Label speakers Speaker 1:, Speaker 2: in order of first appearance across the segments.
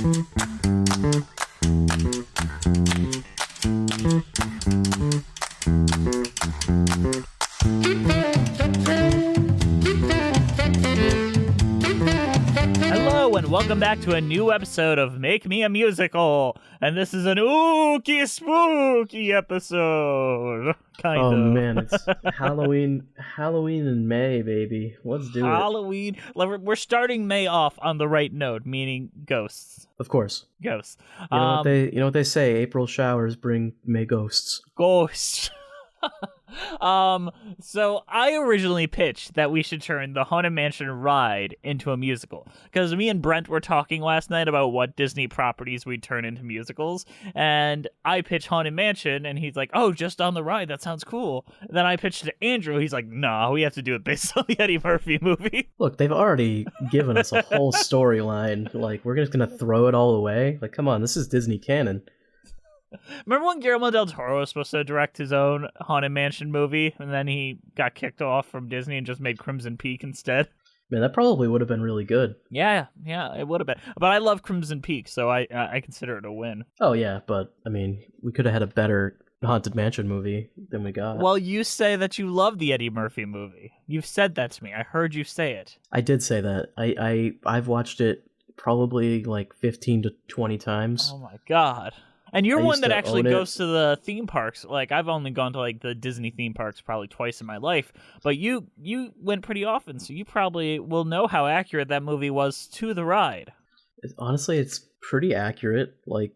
Speaker 1: Hello and welcome back to a new episode of Make Me a Musical, and this is an ooky spooky episode. Kind of.
Speaker 2: Oh man, it's Halloween in May, baby. Let's do
Speaker 1: Halloween. We're starting May off on the right note, meaning ghosts.
Speaker 2: Of course.
Speaker 1: Ghosts.
Speaker 2: You know what they say, April showers bring May ghosts.
Speaker 1: Ghosts. So I originally pitched that we should turn the Haunted Mansion ride into a musical, because me and Brent were talking last night about what Disney properties we'd turn into musicals, and I pitched Haunted Mansion, and he's like, oh, just on the ride, that sounds cool. And then I pitched it to Andrew, he's like, nah, we have to do it based on the Eddie Murphy movie.
Speaker 2: Look, they've already given us a whole storyline. Like, we're just gonna throw it all away? Like, come on, this is Disney canon.
Speaker 1: Remember when Guillermo del Toro was supposed to direct his own Haunted Mansion movie, and then he got kicked off from Disney and just made Crimson Peak instead?
Speaker 2: Man, that probably would have been really good.
Speaker 1: Yeah, it would have been. But I love Crimson Peak, so I consider it a win.
Speaker 2: Oh yeah, but, I mean, we could have had a better Haunted Mansion movie than we got.
Speaker 1: Well, you say that you love the Eddie Murphy movie. You've said that to me. I heard you say it.
Speaker 2: I did say that. I've watched it probably like 15 to 20 times.
Speaker 1: Oh my god. And you're
Speaker 2: I
Speaker 1: one
Speaker 2: used
Speaker 1: that
Speaker 2: to
Speaker 1: actually
Speaker 2: own it.
Speaker 1: goes to the theme parks. Like, I've only gone to, like, the Disney theme parks probably twice in my life. But you went pretty often, so you probably will know how accurate that movie was to the ride.
Speaker 2: Honestly, it's pretty accurate. Like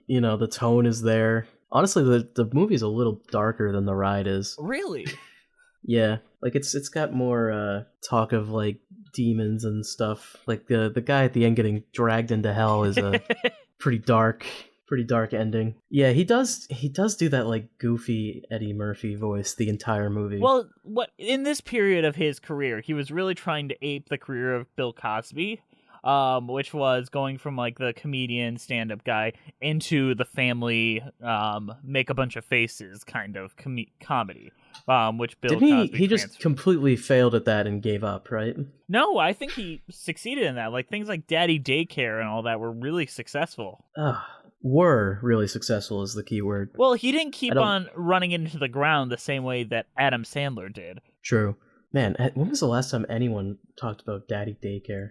Speaker 2: you know, the tone is there. Honestly, the movie's a little darker than the ride is.
Speaker 1: Really?
Speaker 2: Yeah, like it's got more talk of like demons and stuff. Like the guy at the end getting dragged into hell is a pretty dark ending. Yeah, he does do that like goofy Eddie Murphy voice the entire movie.
Speaker 1: Well, what in this period of his career, he was really trying to ape the career of Bill Cosby, which was going from like the comedian stand-up guy into the family make a bunch of faces kind of comedy. Which Bill Cosby
Speaker 2: he just completely failed at that and gave up, right?
Speaker 1: No, I think he succeeded in that. Like things like Daddy Daycare and all that were really successful.
Speaker 2: Were really successful is the key word.
Speaker 1: Well, he didn't keep on running into the ground the same way that Adam Sandler did.
Speaker 2: True. Man, when was the last time anyone talked about Daddy Daycare?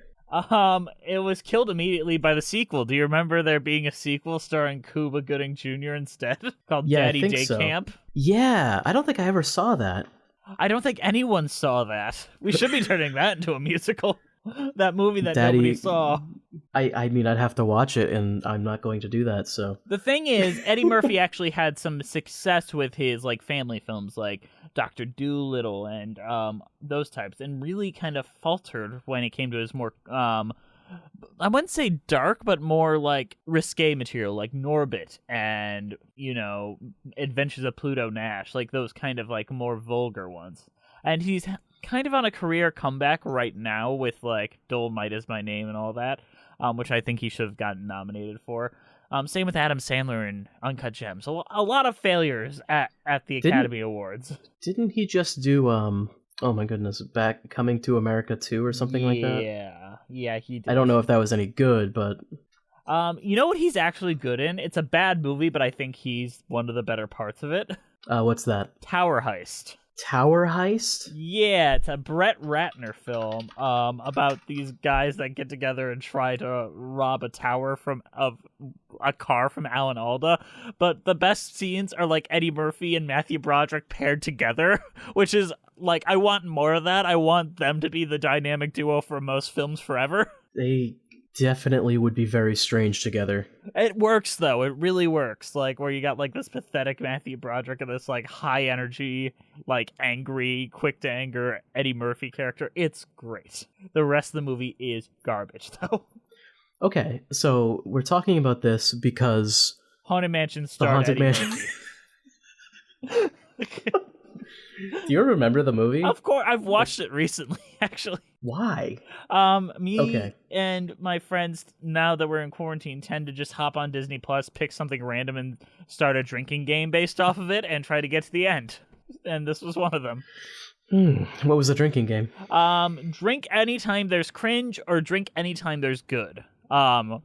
Speaker 1: It was killed immediately by the sequel. Do you remember there being a sequel starring Cuba Gooding Jr. instead called Daddy Day
Speaker 2: so.
Speaker 1: Camp?
Speaker 2: Yeah, I don't think I ever saw that.
Speaker 1: I don't think anyone saw that. We should be turning that into a musical. That movie that
Speaker 2: Daddy,
Speaker 1: nobody saw.
Speaker 2: I mean, I'd have to watch it, and I'm not going to do that, so...
Speaker 1: The thing is, Eddie Murphy actually had some success with his like family films, like Dr. Dolittle and those types, and really kind of faltered when it came to his more, I wouldn't say dark, but more like risque material, like Norbit and, you know, Adventures of Pluto Nash, like those kind of like more vulgar ones. And he's kind of on a career comeback right now with like Dolomite Is My Name and all that, which I think he should have gotten nominated for. Same with Adam Sandler and Uncut Gems. So a lot of failures at the Academy Awards. Didn't
Speaker 2: he just do oh my goodness, Coming to America 2 or something like that?
Speaker 1: Yeah, he did.
Speaker 2: I don't know if that was any good, but
Speaker 1: you know what he's actually good in? It's a bad movie, but I think he's one of the better parts of it.
Speaker 2: What's that?
Speaker 1: Tower Heist.
Speaker 2: Tower Heist?
Speaker 1: Yeah, it's a Brett Ratner film about these guys that get together and try to rob a tower of a car from Alan Alda. But the best scenes are like Eddie Murphy and Matthew Broderick paired together, which is like, I want more of that. I want them to be the dynamic duo for most films forever.
Speaker 2: They definitely would be very strange together.
Speaker 1: It works though. It really works. Like where you got like this pathetic Matthew Broderick and this like high energy, like angry, quick to anger Eddie Murphy character. It's great. The rest of the movie is garbage though.
Speaker 2: Okay, so we're talking about this because
Speaker 1: Haunted Mansion starred Eddie Murphy.
Speaker 2: Do you remember the movie?
Speaker 1: Of course, I've watched it recently, actually.
Speaker 2: Why?
Speaker 1: Me and my friends, now that we're in quarantine, tend to just hop on Disney Plus, pick something random, and start a drinking game based off of it, and try to get to the end. And this was one of them.
Speaker 2: What was the drinking game?
Speaker 1: Drink anytime there's cringe, or drink anytime there's good.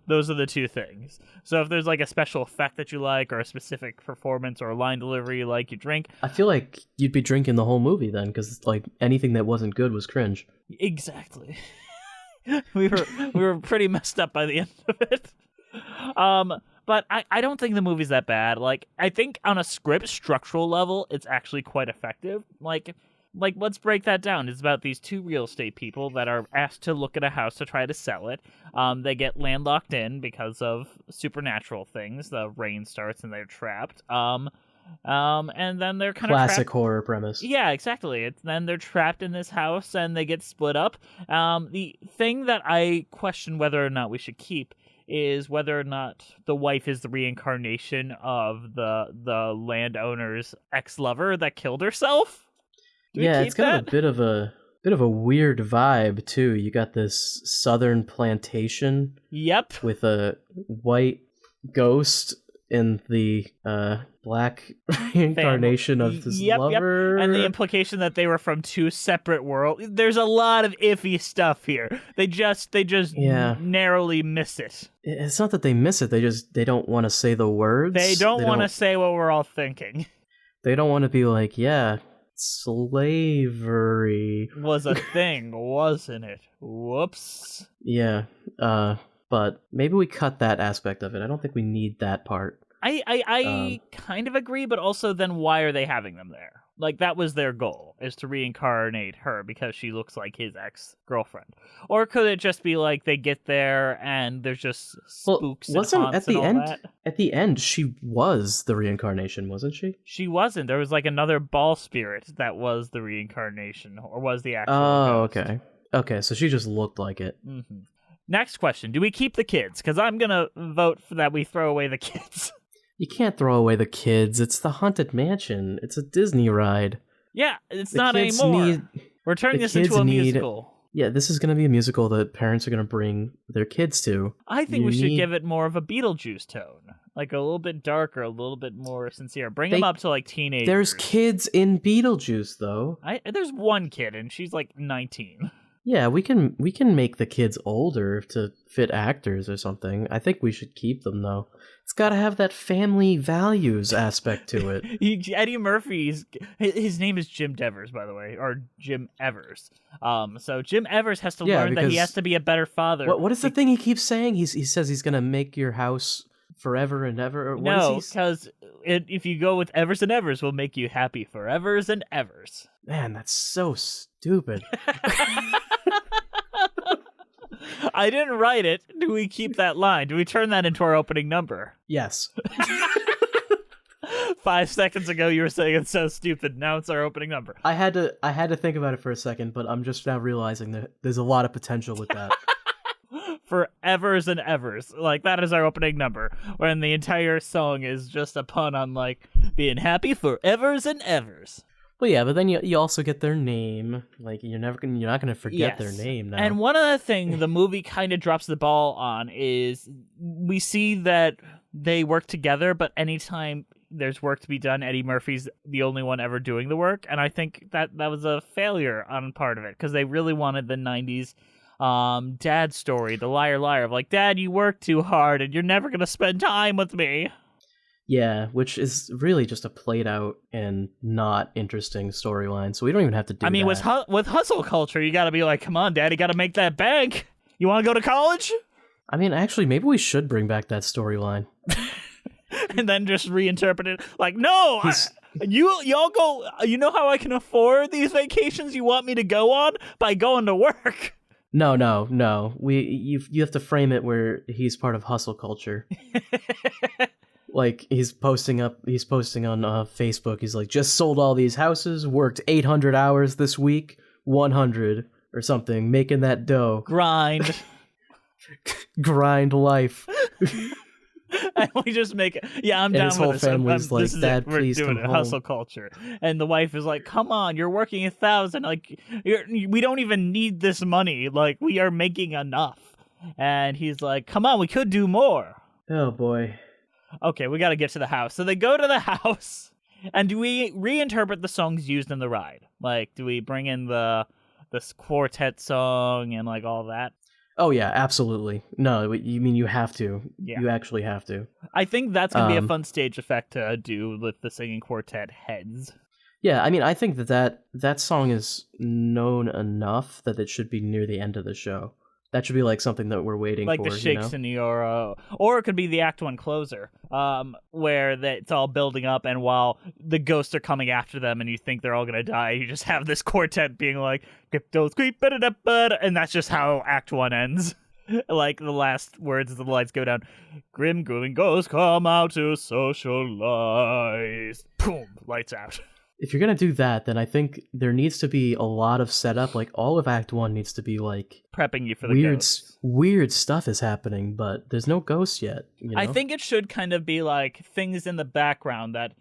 Speaker 1: Those are the two things. So if there's like a special effect that you like, or a specific performance or line delivery you like, you drink.
Speaker 2: I feel like you'd be drinking the whole movie then, because like anything that wasn't good was cringe.
Speaker 1: Exactly. we were pretty messed up by the end of it. But I don't think the movie's that bad. Like, I think on a script structural level, it's actually quite effective. Like let's break that down. It's about these two real estate people that are asked to look at a house to try to sell it. They get landlocked in because of supernatural things. The rain starts and they're trapped. And then they're kind of
Speaker 2: classic horror premise.
Speaker 1: Yeah, exactly. Then they're trapped in this house and they get split up. The thing that I question whether or not we should keep is whether or not the wife is the reincarnation of the landowner's ex-lover that killed herself.
Speaker 2: Yeah, it's kind of a bit of a weird vibe too. You got this southern plantation.
Speaker 1: Yep.
Speaker 2: With a white ghost in the black reincarnation of this lover.
Speaker 1: Yep. And the implication that they were from two separate worlds. There's a lot of iffy stuff here. They just narrowly miss it.
Speaker 2: It's not that they miss it. They don't want to say the words.
Speaker 1: They don't want to say what we're all thinking.
Speaker 2: They don't want to be like, yeah, slavery
Speaker 1: was a thing, wasn't it? Whoops.
Speaker 2: Yeah. But maybe we cut that aspect of it. I don't think we need that part.
Speaker 1: I kind of agree, but also then why are they having them there? Like, that was their goal, is to reincarnate her because she looks like his ex-girlfriend. Or could it just be like they get there and there's just spooks and haunts and all that?
Speaker 2: At the end, she was the reincarnation, wasn't she?
Speaker 1: She wasn't. There was like another ball spirit that was the reincarnation, or was the actual ghost.
Speaker 2: Okay. Okay, so she just looked like it.
Speaker 1: Mm-hmm. Next question. Do we keep the kids? Because I'm going to vote for that we throw away the kids.
Speaker 2: You can't throw away the kids. It's the Haunted Mansion. It's a Disney ride.
Speaker 1: Yeah, it's not anymore. We're turning this into a musical.
Speaker 2: Yeah, this is going to be a musical that parents are going to bring their kids to.
Speaker 1: I think we should give it more of a Beetlejuice tone. Like a little bit darker, a little bit more sincere. Bring them up to like teenagers.
Speaker 2: There's kids in Beetlejuice, though.
Speaker 1: There's one kid, and she's like 19.
Speaker 2: Yeah, we can make the kids older to fit actors or something. I think we should keep them, though. It's got to have that family values aspect to it.
Speaker 1: Eddie Murphy's his name is Jim Devers, by the way, or Jim Evers. So Jim Evers has to learn that he has to be a better father.
Speaker 2: What is the thing he keeps saying? He says he's gonna make your house forever and ever.
Speaker 1: No, because if you go with Evers and Evers, will make you happy forevers and evers.
Speaker 2: Man, that's so stupid.
Speaker 1: I didn't write it. Do we keep that line? Do we turn that into our opening number?
Speaker 2: Yes.
Speaker 1: 5 seconds ago you were saying it's so stupid. Now it's our opening number.
Speaker 2: I had to think about it for a second, but I'm just now realizing that there's a lot of potential with that.
Speaker 1: Forevers and evers. Like, that is our opening number. When the entire song is just a pun on, like, being happy forevers and evers.
Speaker 2: Well, yeah, but then you also get their name. Like, you're not gonna forget their name now.
Speaker 1: And one other thing the movie kind of drops the ball on is we see that they work together, but anytime there's work to be done, Eddie Murphy's the only one ever doing the work, and I think that was a failure on part of it, because they really wanted the 90s dad story, the liar of like, Dad, you work too hard and you're never gonna spend time with me.
Speaker 2: Yeah, which is really just a played out and not interesting storyline, so we don't even have to do that.
Speaker 1: I mean, with hustle culture, you gotta be like, come on, Dad, you gotta make that bank. You wanna go to college?
Speaker 2: I mean, actually, maybe we should bring back that storyline.
Speaker 1: And then just reinterpret it like, no, y'all go, you know how I can afford these vacations you want me to go on? By going to work.
Speaker 2: No. You have to frame it where he's part of hustle culture. Like, he's posting on Facebook, he's like, just sold all these houses, worked 800 hours this week, 100 or something, making that dough.
Speaker 1: Grind
Speaker 2: life.
Speaker 1: And we just make it. Yeah, I'm
Speaker 2: and
Speaker 1: down
Speaker 2: his whole
Speaker 1: with this.
Speaker 2: family's like, Dad, please come home.
Speaker 1: Hustle culture. And the wife is like, come on, you're working 1,000. Like, we don't even need this money. Like, we are making enough. And he's like, come on, we could do more.
Speaker 2: Oh, boy.
Speaker 1: Okay, we got to get to the house. So they go to the house. And do we reinterpret the songs used in the ride? Like, do we bring in this quartet song and, like, all that?
Speaker 2: Oh yeah, absolutely. No, you mean you have to.
Speaker 1: Yeah.
Speaker 2: You actually have to.
Speaker 1: I think that's going to be a fun stage effect to do with the singing quartet heads.
Speaker 2: Yeah, I mean, I think that song is known enough that it should be near the end of the show. That should be like something that we're waiting
Speaker 1: like
Speaker 2: for,
Speaker 1: the Shake Senora, or it could be the Act 1 closer, where it's all building up, and while the ghosts are coming after them and you think they're all going to die, you just have this quartet being like, "Cryptos creep, and that's just how Act 1 ends. Like the last words as the lights go down, "Grim grueling ghosts come out to socialize." Boom, lights out.
Speaker 2: If you're gonna do that, then I think there needs to be a lot of setup. Like all of Act 1 needs to be like
Speaker 1: prepping you for the ghosts.
Speaker 2: Weird stuff is happening, but there's no ghosts yet. You know?
Speaker 1: I think it should kind of be like things in the background that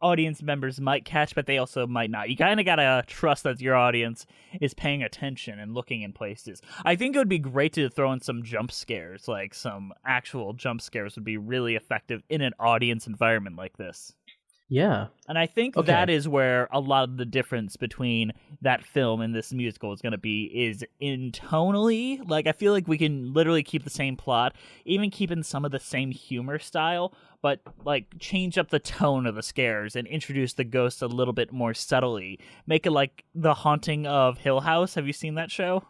Speaker 1: audience members might catch, but they also might not. You kind of gotta trust that your audience is paying attention and looking in places. I think it would be great to throw in some jump scares, like some actual jump scares would be really effective in an audience environment like this.
Speaker 2: Yeah.
Speaker 1: And I think that is where a lot of the difference between that film and this musical is going to be, is in tonally. Like, I feel like we can literally keep the same plot, even keeping some of the same humor style, but, like, change up the tone of the scares and introduce the ghosts a little bit more subtly. Make it like The Haunting of Hill House. Have you seen that show?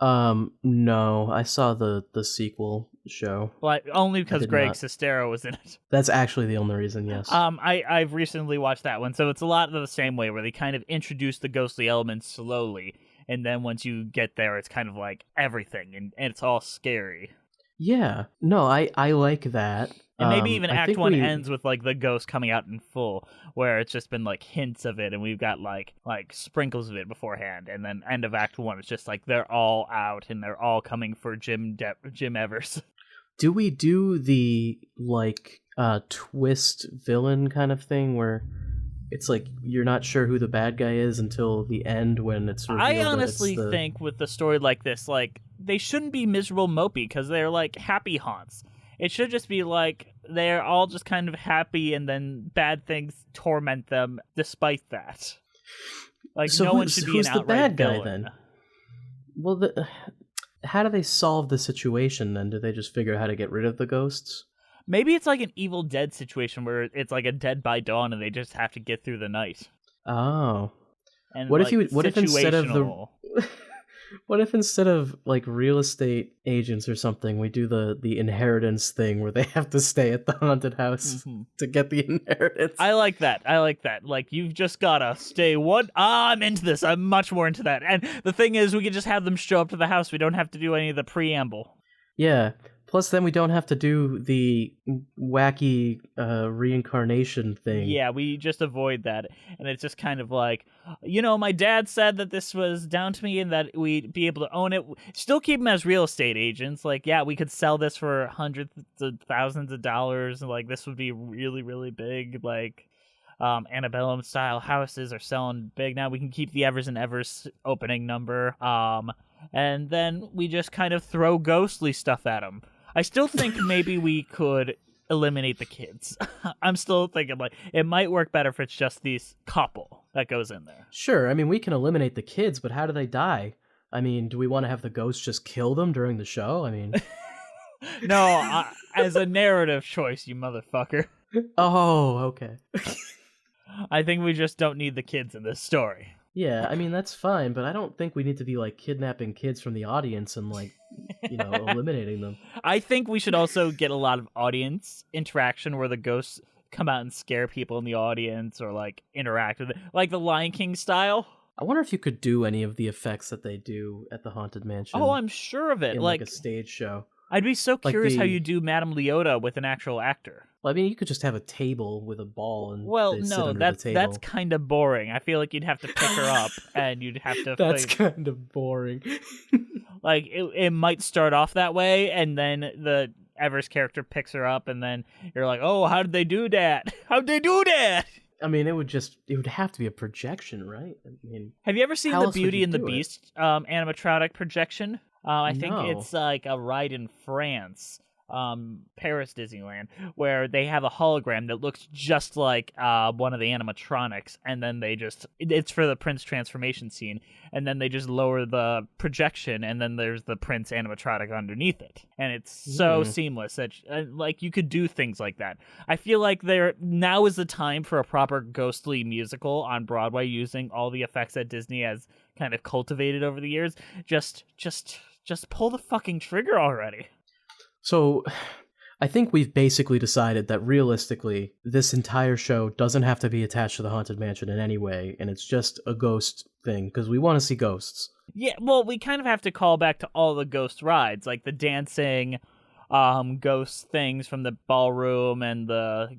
Speaker 2: No, I saw the sequel show.
Speaker 1: Well, only because Greg Sestero was in it.
Speaker 2: That's actually the only reason, yes.
Speaker 1: I've recently watched that one, so it's a lot of the same way, where they kind of introduce the ghostly elements slowly, and then once you get there, it's kind of like everything, and it's all scary.
Speaker 2: Yeah, no, I like that.
Speaker 1: And maybe even Act 1 ends with, like, the ghost coming out in full, where it's just been, like, hints of it, and we've got, like sprinkles of it beforehand, and then end of Act 1, it's just, like, they're all out, and they're all coming for Jim Evers.
Speaker 2: Do we do the, like, twist villain kind of thing, where it's, like, you're not sure who the bad guy is until the end when it's revealed? I
Speaker 1: honestly think with a story like this, like, they shouldn't be miserable mopey, because they're, like, happy haunts. It should just be like they're all just kind of happy, and then bad things torment them despite that. Like, so no one should be an outright bad guy villain.
Speaker 2: Then? Well, how do they solve the situation then? Do they just figure out how to get rid of the ghosts?
Speaker 1: Maybe it's like an Evil Dead situation where it's like a Dead by Dawn, and they just have to get through the night.
Speaker 2: Oh.
Speaker 1: And
Speaker 2: what if instead of the what if instead of like real estate agents or something, we do the inheritance thing where they have to stay at the haunted house to get the inheritance?
Speaker 1: I like that. Like, you've just gotta stay I'm into this. I'm much more into that. And the thing is, we can just have them show up to the house. We don't have to do any of the preamble.
Speaker 2: Yeah. Plus, then we don't have to do the wacky reincarnation thing.
Speaker 1: Yeah, we just avoid that. And it's just kind of like, my dad said that this was down to me and that we'd be able to own it. Still keep them as real estate agents. Like, yeah, we could sell this for hundreds of thousands of dollars. And, like, this would be really, really big. Like, Antebellum-style houses are selling big now. We can keep the Evers and Evers opening number. And then we just kind of throw ghostly stuff at them. I still think maybe we could eliminate the kids. I'm still thinking, like, it might work better if it's just these couple that goes in there.
Speaker 2: Sure, I mean, we can eliminate the kids, but how do they die? I mean, do we want to have the ghosts just kill them during the show? I mean...
Speaker 1: No, as a narrative choice, you motherfucker.
Speaker 2: Oh, okay.
Speaker 1: I think we just don't need the kids in this story.
Speaker 2: Yeah, I mean, that's fine, but I don't think we need to be, like, kidnapping kids from the audience and, like, eliminating them.
Speaker 1: I think we should also get a lot of audience interaction where the ghosts come out and scare people in the audience or, like, interact with it. Like the Lion King style.
Speaker 2: I wonder if you could do any of the effects that they do at the Haunted Mansion.
Speaker 1: Oh, I'm sure of it.
Speaker 2: In, like, a stage show.
Speaker 1: I'd be so curious how you do Madame Leota with an actual actor.
Speaker 2: Well, I mean, you could just have a table with a ball and
Speaker 1: that's kind of boring. I feel like you'd have to pick her up and you'd have to...
Speaker 2: That's kind of boring.
Speaker 1: Like, it might start off that way, and then the Evers character picks her up, and then you're like, oh, how did they do that? How'd they do that?
Speaker 2: I mean, it would have to be a projection, right? I mean,
Speaker 1: have you ever seen the Beauty and the Beast animatronic projection? I think it's like a ride in France. Paris Disneyland, where they have a hologram that looks just like one of the animatronics, and then it's for the Prince transformation scene, and then they just lower the projection, and then there's the Prince animatronic underneath it, and it's so seamless that like you could do things like that. I feel like now is the time for a proper ghostly musical on Broadway using all the effects that Disney has kind of cultivated over the years. Just pull the fucking trigger already.
Speaker 2: So, I think we've basically decided that realistically, this entire show doesn't have to be attached to the Haunted Mansion in any way, and it's just a ghost thing, because we want to see ghosts.
Speaker 1: Yeah, well, we kind of have to call back to all the ghost rides, like the dancing ghost things from the ballroom and the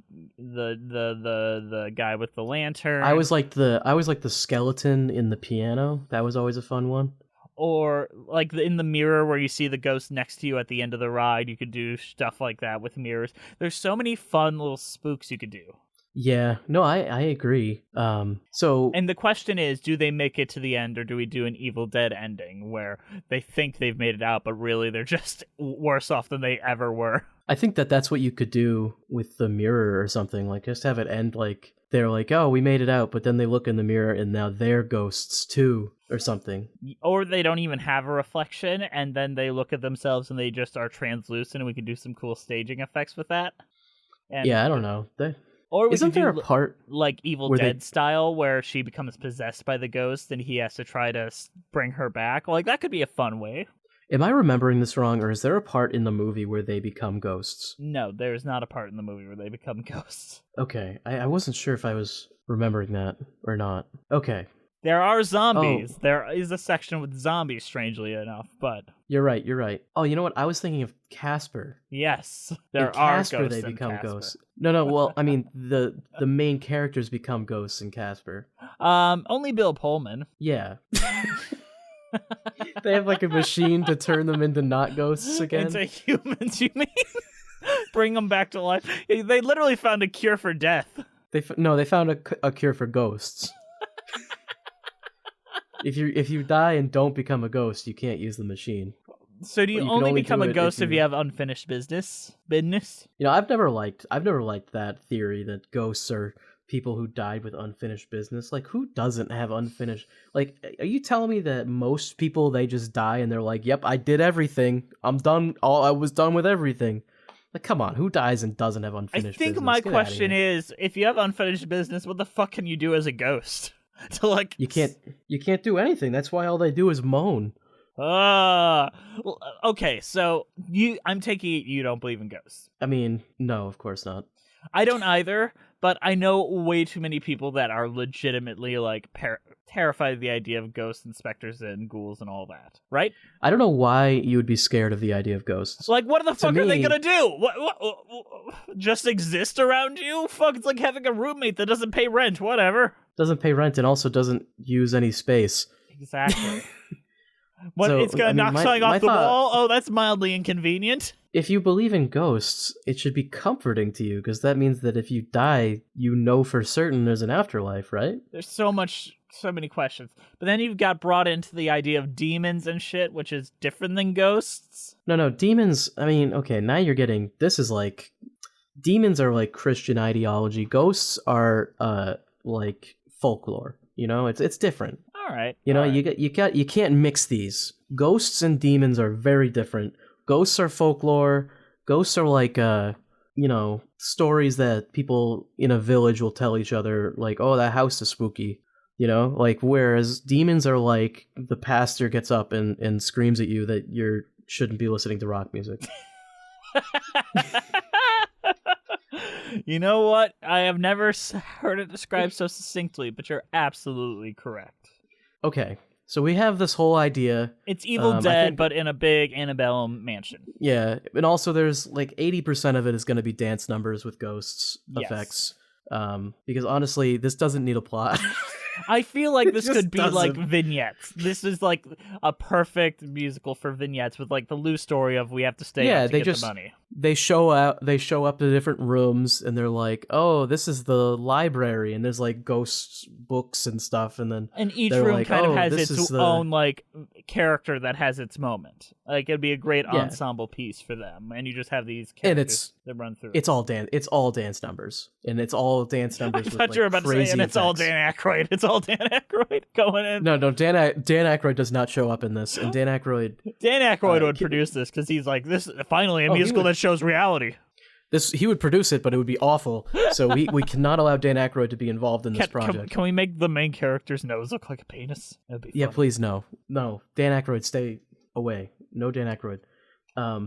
Speaker 1: guy with the lantern.
Speaker 2: I was like the skeleton in the piano. That was always a fun one.
Speaker 1: Or like in the mirror where you see the ghost next to you at the end of the ride, you could do stuff like that with mirrors. There's so many fun little spooks you could do.
Speaker 2: Yeah, no, I agree. And
Speaker 1: the question is, do they make it to the end, or do we do an Evil Dead ending where they think they've made it out, but really they're just worse off than they ever were?
Speaker 2: I think that's what you could do with the mirror or something. Like, just have it end like they're like, oh, we made it out, but then they look in the mirror and now they're ghosts too, or something. Or
Speaker 1: they don't even have a reflection, and then they look at themselves and they just are translucent, and we could do some cool staging effects with that. And
Speaker 2: yeah, I don't know.
Speaker 1: Isn't
Speaker 2: there a part
Speaker 1: like Evil Dead style where she becomes possessed by the ghost and he has to try to bring her back? Like, that could be a fun way.
Speaker 2: Am I remembering this wrong, or is there a part in the movie where they become ghosts?
Speaker 1: No, there's not a part in the movie where they become ghosts.
Speaker 2: Okay, I wasn't sure if I was remembering that or not. Okay.
Speaker 1: There are zombies. Oh. There is a section with zombies, strangely enough, but...
Speaker 2: You're right. Oh, you know what? I was thinking of Casper.
Speaker 1: Yes,
Speaker 2: there are Casper, ghosts they become ghosts. No, well, I mean, the main characters become ghosts in Casper.
Speaker 1: Only Bill Pullman.
Speaker 2: Yeah. They have like a machine to turn them into not ghosts again.
Speaker 1: Into humans, you mean? Bring them back to life. They literally found a cure for death.
Speaker 2: They found a cure for ghosts. If you die and don't become a ghost, you can't use the machine.
Speaker 1: So do you only become a ghost if you have unfinished business? Business?
Speaker 2: You know, I've never liked that theory that ghosts are people who died with unfinished business. Like, who doesn't have unfinished? Like, are you telling me that most people, they just die and they're like, yep, I did everything. I'm done. I was done with everything. Like, come on, who dies and doesn't have unfinished business?
Speaker 1: I think my question is, if you have unfinished business, what the fuck can you do as a ghost? To like,
Speaker 2: you can't do anything. That's why all they do is moan.
Speaker 1: Okay, so I'm taking it you don't believe in ghosts.
Speaker 2: I mean, no, of course not.
Speaker 1: I don't either, but I know way too many people that are legitimately like terrified of the idea of ghosts and specters and ghouls and all that, right?
Speaker 2: I don't know why you would be scared of the idea of ghosts.
Speaker 1: Like, what the fuck are they gonna do? What, just exist around you? Fuck, it's like having a roommate that doesn't pay rent, whatever.
Speaker 2: Doesn't pay rent and also doesn't use any space.
Speaker 1: Exactly. It's gonna knock something off the wall? Oh, that's mildly inconvenient.
Speaker 2: If you believe in ghosts, it should be comforting to you, because that means that if you die, you know for certain there's an afterlife, right?
Speaker 1: There's so many questions. But then you've got brought into the idea of demons and shit, which is different than ghosts.
Speaker 2: No, demons, I mean, okay, now you're getting, this is like, demons are like Christian ideology. Ghosts are, like, folklore, you know? It's different.
Speaker 1: All right.
Speaker 2: You know, you can't mix these. Ghosts and demons are very different. Ghosts are folklore. Ghosts are like, stories that people in a village will tell each other, like, oh, that house is spooky, you know? Like, whereas demons are like, the pastor gets up and screams at you that you shouldn't be listening to rock music.
Speaker 1: You know what? I have never heard it described so succinctly, but you're absolutely correct.
Speaker 2: Okay. So we have this whole idea.
Speaker 1: It's Evil Dead, but in a big antebellum mansion.
Speaker 2: Yeah, and also there's like 80% of it is going to be dance numbers with ghosts effects. Because honestly, this doesn't need a plot.
Speaker 1: I feel like this could be like vignettes. This is like a perfect musical for vignettes with like the loose story of we have to stay up to get the money.
Speaker 2: they show up to different rooms, and they're like, oh, this is the library, and there's like ghost books and stuff, and
Speaker 1: each
Speaker 2: they're
Speaker 1: room
Speaker 2: like,
Speaker 1: kind of
Speaker 2: oh,
Speaker 1: has
Speaker 2: this
Speaker 1: its
Speaker 2: is
Speaker 1: own like character that has its moment. Like it'd be a great ensemble piece for them, and you just have these characters that run through.
Speaker 2: It's all dance numbers, and it's all dance numbers.
Speaker 1: I thought you were about to say, and it's all Dan Aykroyd. It's all Dan Aykroyd going in.
Speaker 2: No, Dan Aykroyd does not show up in this, and Dan Aykroyd
Speaker 1: would produce this because he's like, this finally a musical that shows reality.
Speaker 2: He would produce it, but it would be awful. So we cannot allow Dan Aykroyd to be involved in this project.
Speaker 1: Can we make the main character's nose look like a penis? That'd be fun.
Speaker 2: Please no. Dan Aykroyd, stay away. No Dan Aykroyd.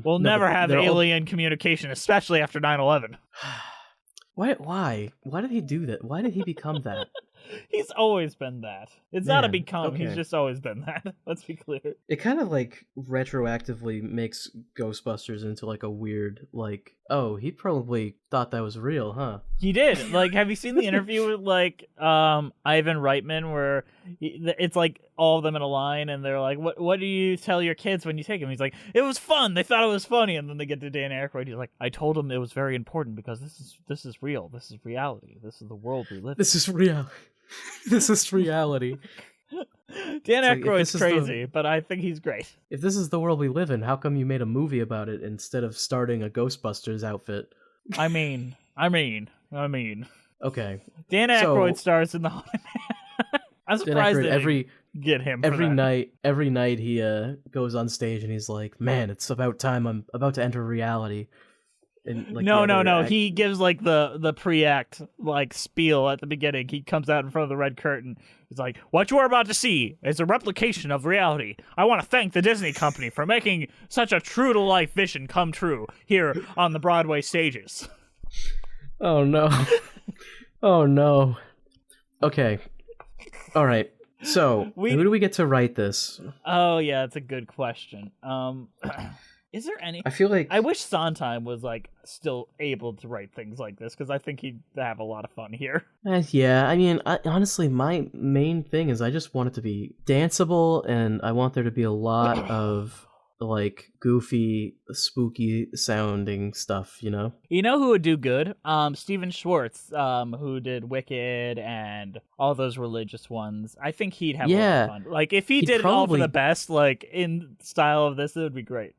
Speaker 1: We'll never have alien communication, especially after 9/11.
Speaker 2: Why? Why did he do that? Why did he become that?
Speaker 1: He's always been that. It's not a become. Okay. He's just always been that. Let's be clear.
Speaker 2: It kind of like retroactively makes Ghostbusters into like a weird like, oh, he probably thought that was real, huh?
Speaker 1: He did. Like, have you seen the interview with like Ivan Reitman where it's like all of them in a line and they're like, what do you tell your kids when you take them? He's like, it was fun. They thought it was funny. And then they get to Dan Aykroyd. He's like, I told them it was very important because this is real. This is reality. This is the world we live in.
Speaker 2: This is real. This is reality.
Speaker 1: Dan Aykroyd's crazy, but I think he's great.
Speaker 2: If this is the world we live in, how come you made a movie about it instead of starting a Ghostbusters outfit?
Speaker 1: I mean.
Speaker 2: Okay.
Speaker 1: Dan Aykroyd stars in the Haunted Man. I'm surprised they get him for that.
Speaker 2: Every night he goes on stage and he's like, man, it's about time. I'm about to enter reality. And, like,
Speaker 1: no. He gives like the pre-act like spiel at the beginning. He comes out in front of the red curtain. He's like, "What you are about to see is a replication of reality. I want to thank the Disney company for making such a true to life vision come true here on the Broadway stages."
Speaker 2: Oh no! Oh no! Okay, all right. So who do we get to write this?
Speaker 1: Oh yeah, that's a good question. Is there any?
Speaker 2: I feel like
Speaker 1: I wish Sondheim was like still able to write things like this because I think he'd have a lot of fun here.
Speaker 2: Yeah, I mean, honestly, my main thing is I just want it to be danceable, and I want there to be a lot of like goofy, spooky sounding stuff. You know?
Speaker 1: You know who would do good? Steven Schwartz, who did Wicked and all those religious ones. I think he'd have a lot of fun. Like if he did it all for the best, like in style of this, it would be great.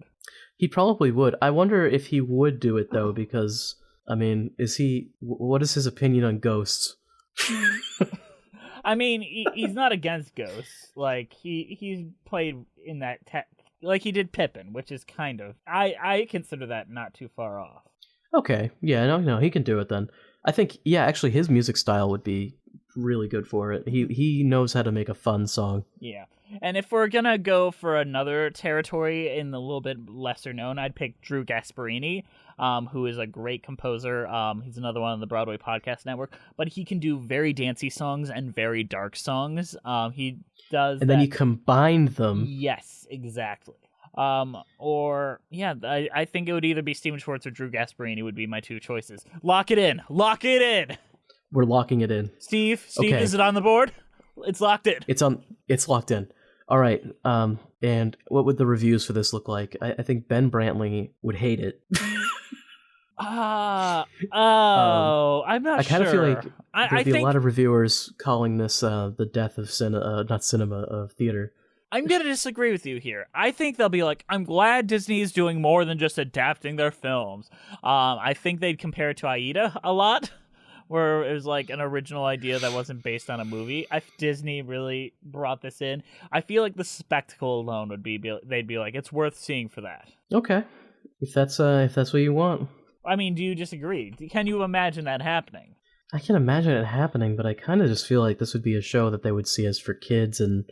Speaker 2: He probably would. I wonder if he would do it though, because I mean, what is his opinion on ghosts?
Speaker 1: I mean, he's not against ghosts. Like he's played in that like he did Pippin, which is kind of I consider that not too far off. Okay,
Speaker 2: yeah, no, he can do it then. I think actually his music style would be really good for it. He knows how to make a fun song.
Speaker 1: Yeah. And if we're gonna go for another territory in the little bit lesser known, I'd pick Drew Gasparini, who is a great composer. He's another one on the Broadway Podcast Network, but he can do very dancey songs and very dark songs. He does,
Speaker 2: and then he combined them.
Speaker 1: Yes, exactly. I think it would either be Steven Schwartz or Drew Gasparini would be my two choices. Lock it in.
Speaker 2: We're locking it in.
Speaker 1: Steve, okay. Is it on the board? It's locked in.
Speaker 2: It's locked in. All right. And what would the reviews for this look like? I think Ben Brantley would hate it.
Speaker 1: I'm not sure.
Speaker 2: I kind of feel like there'd be a lot of reviewers calling this the death of theater.
Speaker 1: I'm going to disagree with you here. I think they'll be like, I'm glad Disney is doing more than just adapting their films. I think they'd compare it to Aida a lot, where it was like an original idea that wasn't based on a movie. If Disney really brought this in, I feel like the spectacle alone would they'd be like, it's worth seeing for that.
Speaker 2: Okay. If that's what you want.
Speaker 1: I mean, do you disagree? Can you imagine that happening?
Speaker 2: I can imagine it happening, but I kind of just feel like this would be a show that they would see as for kids and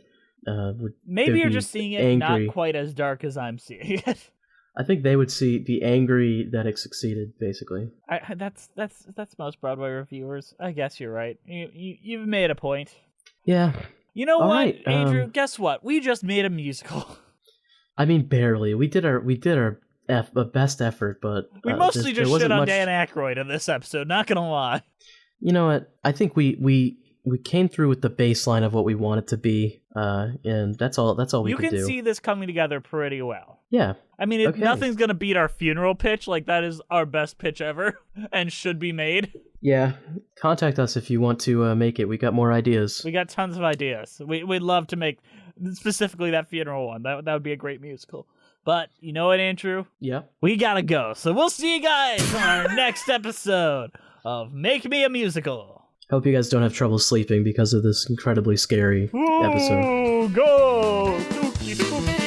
Speaker 1: maybe you're just seeing it angry. Not quite as dark as I'm seeing it.
Speaker 2: I think they would be angry that it succeeded, basically.
Speaker 1: That's most Broadway reviewers. I guess you're right. You've made a point.
Speaker 2: Yeah.
Speaker 1: You know what, right, Andrew? Guess what? We just made a musical.
Speaker 2: I mean, barely. We did our best effort, but
Speaker 1: we mostly just shit on Dan Aykroyd in this episode. Not gonna lie.
Speaker 2: You know what? I think we came through with the baseline of what we want it to be. And that's all we
Speaker 1: you
Speaker 2: can do.
Speaker 1: You can see this coming together pretty well.
Speaker 2: Yeah.
Speaker 1: I mean, nothing's going to beat our funeral pitch. Like, that is our best pitch ever and should be made.
Speaker 2: Yeah. Contact us if you want to make it. We got more ideas.
Speaker 1: We got tons of ideas. We'd love to make specifically that funeral one. That would be a great musical. But you know what, Andrew?
Speaker 2: Yeah.
Speaker 1: We got to go. So we'll see you guys on our next episode of Make Me a Musical.
Speaker 2: Hope you guys don't have trouble sleeping because of this incredibly scary episode.
Speaker 1: Go! Spooky, spooky.